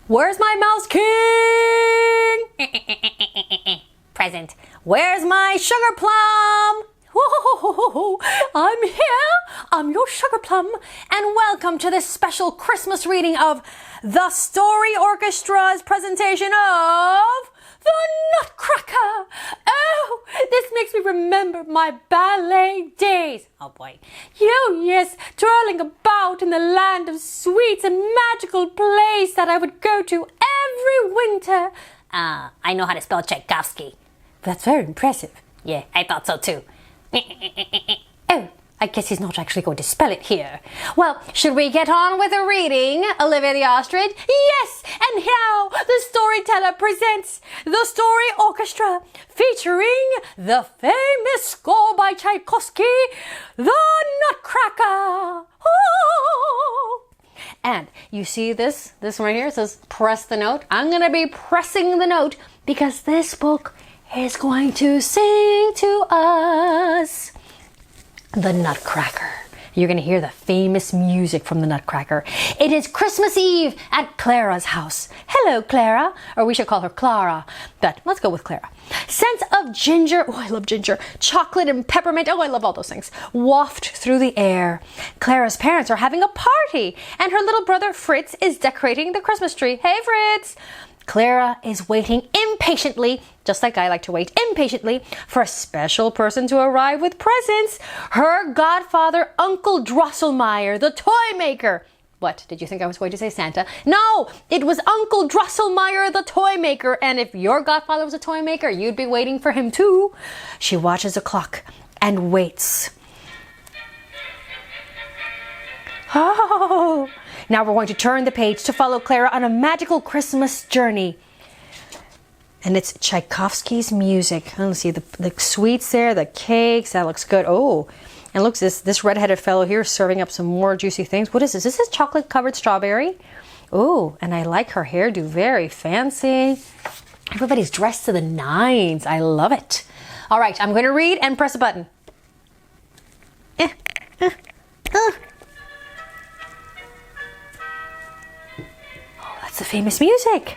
Where's my mouse king? Present. Where's my sugar plum? Whoa, I'm here. I'm your sugar plum, and welcome to this special Christmas reading of the Story Orchestra's presentation of the Nutcracker. Oh, this makes me remember my ballet days. Oh boy. Yes, twirling about in the land of sweets and magical place that I would go to every winter. I know how to spell Tchaikovsky. That's very impressive. Yeah, I thought so too. Oh, I guess he's not actually going to spell it here. Well, should we get on with the reading, Olivia the Ostrich? Yes, and now the storyteller presents the Story Orchestra, featuring the famous score by Tchaikovsky, the Nutcracker. Oh! And you see this right here? It says press the note. I'm going to be pressing the note because this book is going to sing to us the Nutcracker. You're going to hear the famous music from the Nutcracker. It is Christmas Eve at Clara's house. Hello, Clara. Or we should call her Clara. But let's go with Clara. Scents of ginger, oh, I love ginger, chocolate and peppermint, oh, I love all those things, waft through the air. Clara's parents are having a party, and her little brother Fritz is decorating the Christmas tree. Hey, Fritz! Clara is waiting impatiently, just like I like to wait impatiently, for a special person to arrive with presents. Her godfather, Uncle Drosselmeyer, the toy maker. What, did you think I was going to say Santa? No, it was Uncle Drosselmeyer, the toy maker. And if your godfather was a toy maker, you'd be waiting for him too. She watches the clock and waits. Oh, now we're going to turn the page to follow Clara on a magical Christmas journey. And it's Tchaikovsky's music. Let's see, the sweets there, the cakes, that looks good. Oh, and look, this red-headed fellow here is serving up some more juicy things. What is this? This is chocolate-covered strawberry. Oh, and I like her hairdo, very fancy. Everybody's dressed to the nines. I love it. All right, I'm going to read and press a button. The famous music.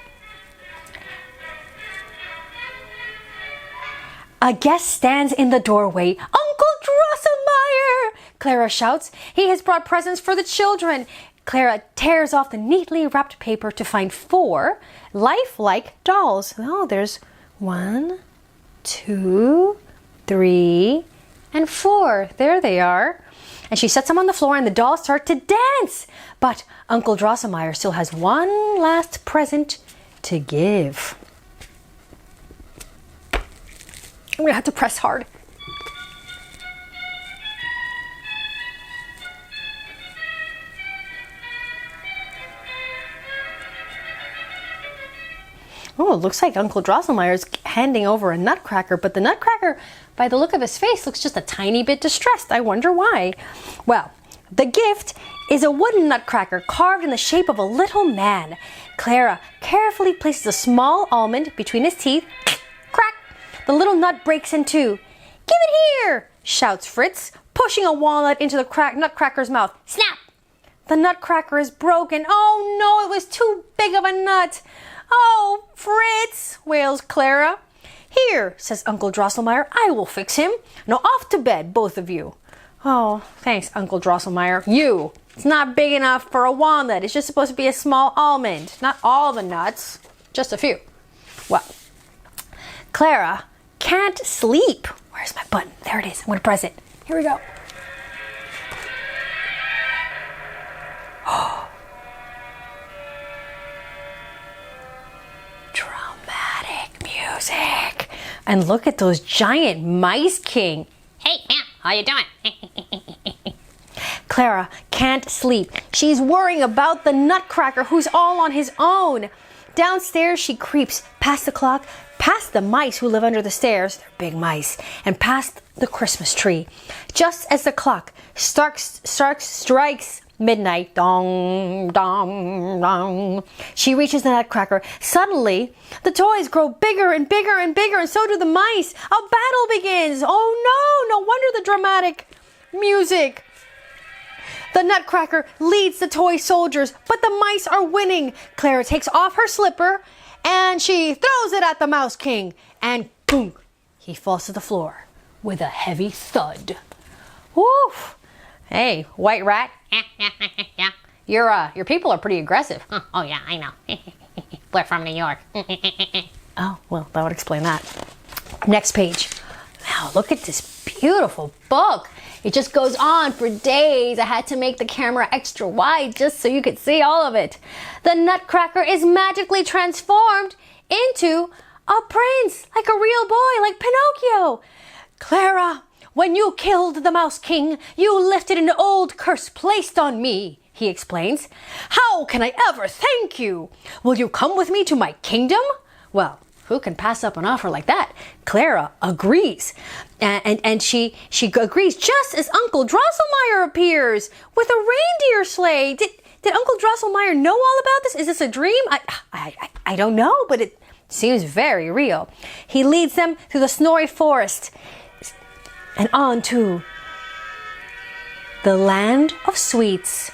A guest stands in the doorway. Uncle Drosselmeyer! Clara shouts. He has brought presents for the children. Clara tears off the neatly wrapped paper to find 4 lifelike dolls. Oh, there's 1, 2, 3, and 4. There they are. And she sets them on the floor and the dolls start to dance. But Uncle Drosselmeyer still has one last present to give. I'm going to have to press hard. Oh, it looks like Uncle Drosselmeyer is handing over a nutcracker, but the nutcracker, by the look of his face, looks just a tiny bit distressed. I wonder why. Well, the gift is a wooden nutcracker carved in the shape of a little man. Clara carefully places a small almond between his teeth. Crack! The little nut breaks in two. Give it here! Shouts Fritz, pushing a walnut into the nutcracker's mouth. Snap! The nutcracker is broken. Oh no, it was too big of a nut. Oh, Fritz, wails Clara. Here, says Uncle Drosselmeyer, I will fix him. Now off to bed, both of you. Oh, thanks, Uncle Drosselmeyer. You. It's not big enough for a walnut. It's just supposed to be a small almond. Not all the nuts, just a few. Well, Clara can't sleep. Where's my button? There it is. I'm going to press it. Here we go. Oh. Dramatic music. And look at those giant mice, King. Hey, man, how you doing? Clara can't sleep. She's worrying about the nutcracker who's all on his own. Downstairs she creeps past the clock, past the mice who live under the stairs, they're big mice, and past the Christmas tree. Just as the clock strikes midnight, dong, dong, dong, she reaches the nutcracker. Suddenly, the toys grow bigger and bigger and bigger, and so do the mice. A battle begins. Oh no, no wonder the dramatic music. The Nutcracker leads the toy soldiers, but the mice are winning. Clara takes off her slipper and she throws it at the Mouse King. And boom, he falls to the floor with a heavy thud. Woof! Hey, White Rat. Yeah. Your people are pretty aggressive. Oh, yeah, I know. We're from New York. Oh, well, that would explain that. Next page. Wow, look at this beautiful book. It just goes on for days. I had to make the camera extra wide just so you could see all of it. The Nutcracker is magically transformed into a prince, like a real boy, like Pinocchio. Clara, when you killed the Mouse King, you lifted an old curse placed on me, he explains. How can I ever thank you? Will you come with me to my kingdom? Well, who can pass up an offer like that? Clara agrees. And she agrees just as Uncle Drosselmeyer appears with a reindeer sleigh. Did Uncle Drosselmeyer know all about this? Is this a dream? I don't know, but it seems very real. He leads them through the snowy forest and on to the land of sweets.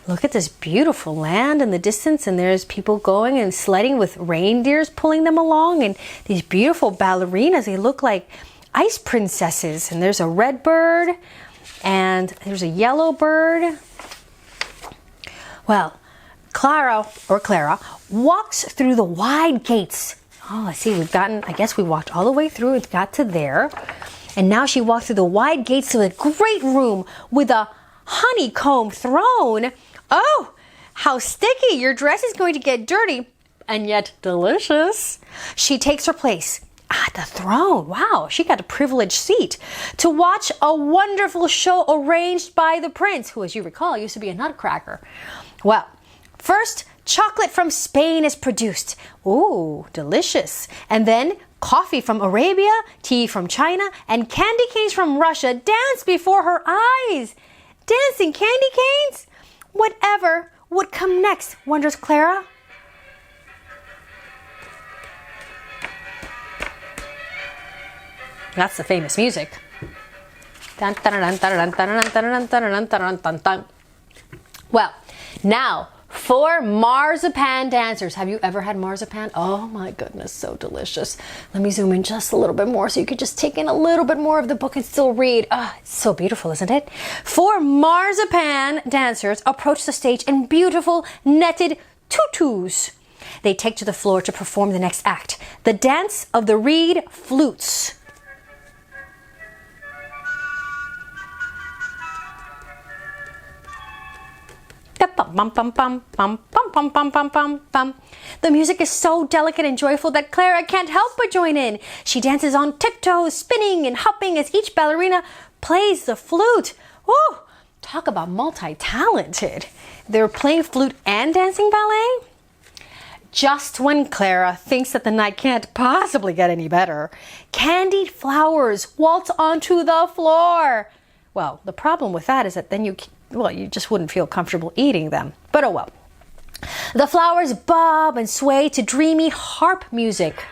Look at this beautiful land in the distance, and there's people going and sledding with reindeers pulling them along, and these beautiful ballerinas. They look like ice princesses, and there's a red bird and there's a yellow bird. Well, Clara walks through the wide gates. Oh, let's see, I guess we walked all the way through and got to there. And now she walks through the wide gates to a great room with a honeycomb throne. Oh, how sticky! Your dress is going to get dirty and yet delicious. She takes her place at the throne. Wow, she got a privileged seat to watch a wonderful show arranged by the prince, who, as you recall, used to be a Nutcracker. Well, first, chocolate from Spain is produced. Ooh, delicious. And then coffee from Arabia, tea from China, and candy canes from Russia dance before her eyes. Dancing candy canes? Whatever would come next, wonders Clara. That's the famous music. Well, now for marzipan dancers. Have you ever had marzipan? Oh my goodness, so delicious. Let me zoom in just a little bit more so you could just take in a little bit more of the book and still read. It's so beautiful, isn't it? 4 marzipan dancers approach the stage in beautiful netted tutus. They take to the floor to perform the next act, the dance of the reed flutes. The music is so delicate and joyful that Clara can't help but join in. She dances on tiptoes, spinning and hopping as each ballerina plays the flute. Oh, talk about multi-talented. They're playing flute and dancing ballet? Just when Clara thinks that the night can't possibly get any better, candied flowers waltz onto the floor. Well, the problem with that is that then you just wouldn't feel comfortable eating them. But oh well. The flowers bob and sway to dreamy harp music.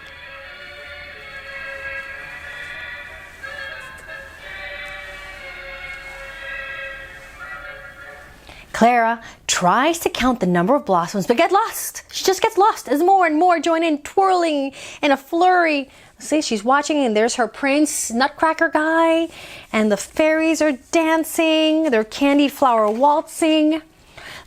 Clara tries to count the number of blossoms, but gets lost. She just gets lost as more and more join in, twirling in a flurry. See, she's watching, and there's her prince, Nutcracker guy, and the fairies are dancing. They're candied flower waltzing.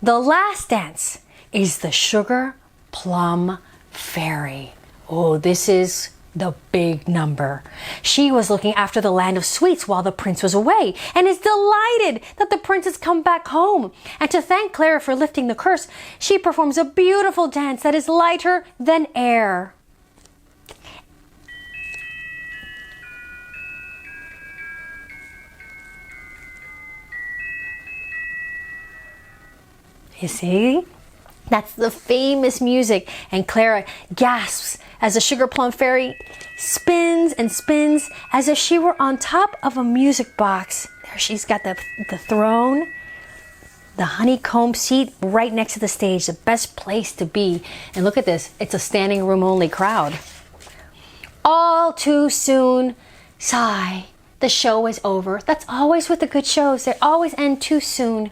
The last dance is the Sugar Plum Fairy. Oh, this is the big number. She was looking after the land of sweets while the prince was away, and is delighted that the prince has come back home. And to thank Clara for lifting the curse, she performs a beautiful dance that is lighter than air. You see? That's the famous music. And Clara gasps as the Sugar Plum Fairy spins and spins as if she were on top of a music box. There she's got the throne, the honeycomb seat right next to the stage, the best place to be. And look at this, it's a standing room only crowd. All too soon, sigh, the show is over. That's always with the good shows. They always end too soon.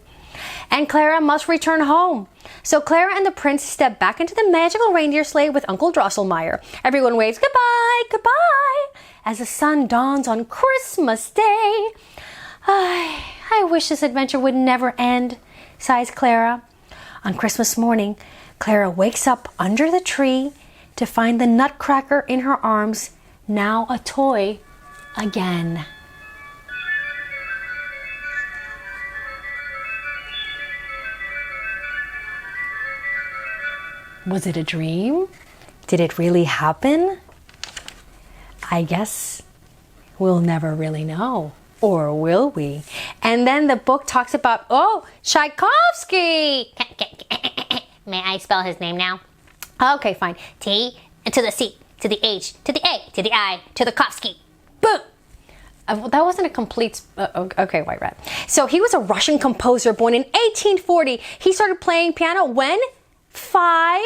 And Clara must return home. So Clara and the prince step back into the magical reindeer sleigh with Uncle Drosselmeyer. Everyone waves goodbye, goodbye, as the sun dawns on Christmas Day. I wish this adventure would never end, sighs Clara. On Christmas morning, Clara wakes up under the tree to find the Nutcracker in her arms, now a toy again. Was it a dream? Did it really happen? I guess we'll never really know. Or will we? And then the book talks about, Tchaikovsky! May I spell his name now? Okay, fine. T to the C to the H to the A to the I to the Kovsky. Boom! That wasn't a complete... okay, White Rat. So he was a Russian composer born in 1840. He started playing piano when? 5?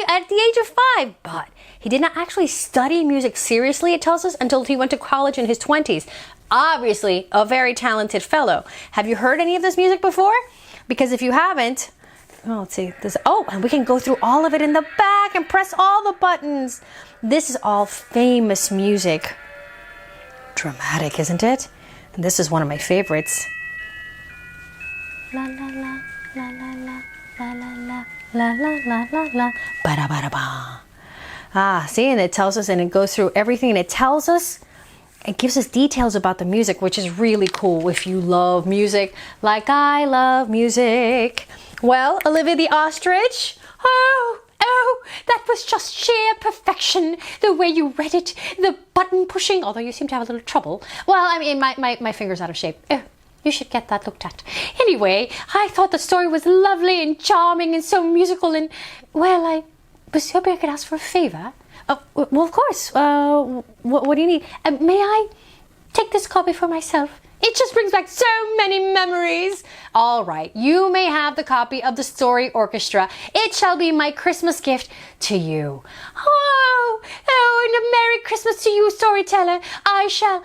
At the age of 5. But he did not actually study music seriously, it tells us, until he went to college in his 20s. Obviously, a very talented fellow. Have you heard any of this music before? Because if you haven't... let's see. And we can go through all of it in the back and press all the buttons. This is all famous music. Dramatic, isn't it? And this is one of my favorites. La la la la la la la la la la la la la ba da ba da ba. See, and it tells us, and it goes through everything, and it tells us, it gives us details about the music, which is really cool if you love music like I love music. Well, Olivia the Ostrich, that was just sheer perfection, the way you read it, the button pushing, although you seem to have a little trouble. Well, I mean, my finger's out of shape. You should get that looked at. Anyway, I thought the story was lovely and charming and so musical, and, well, I was hoping I could ask for a favor. Well, of course. What do you need? May I take this copy for myself? It just brings back so many memories. All right, you may have the copy of the story Orchestra. It shall be my Christmas gift to you. And a Merry Christmas to you, storyteller. I shall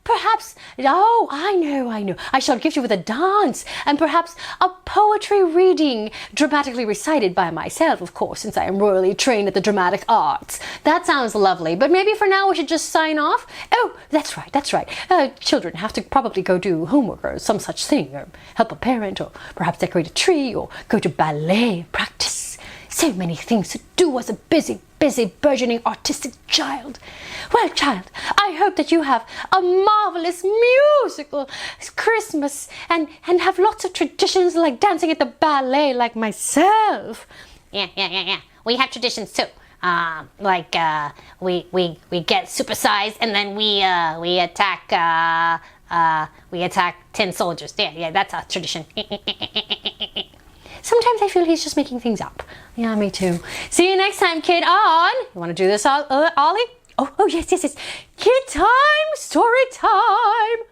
perhaps, I know. I shall gift you with a dance and perhaps a poetry reading, dramatically recited by myself, of course, since I am royally trained at the dramatic arts. That sounds lovely, but maybe for now we should just sign off. Oh, that's right. Children have to probably go do homework or some such thing, or help a parent, or perhaps decorate a tree, or go to ballet practice. So many things to do as a busy, burgeoning artistic child. Well, child, I hope that you have a marvelous musical Christmas and have lots of traditions like dancing at the ballet like myself. Yeah. We have traditions too. We get supersized and then we attack tin soldiers. Yeah, that's a tradition. Sometimes I feel he's just making things up. Yeah, me too. See you next time, kid, on... You want to do this, Ollie? Oh, yes. KidTime StoryTime.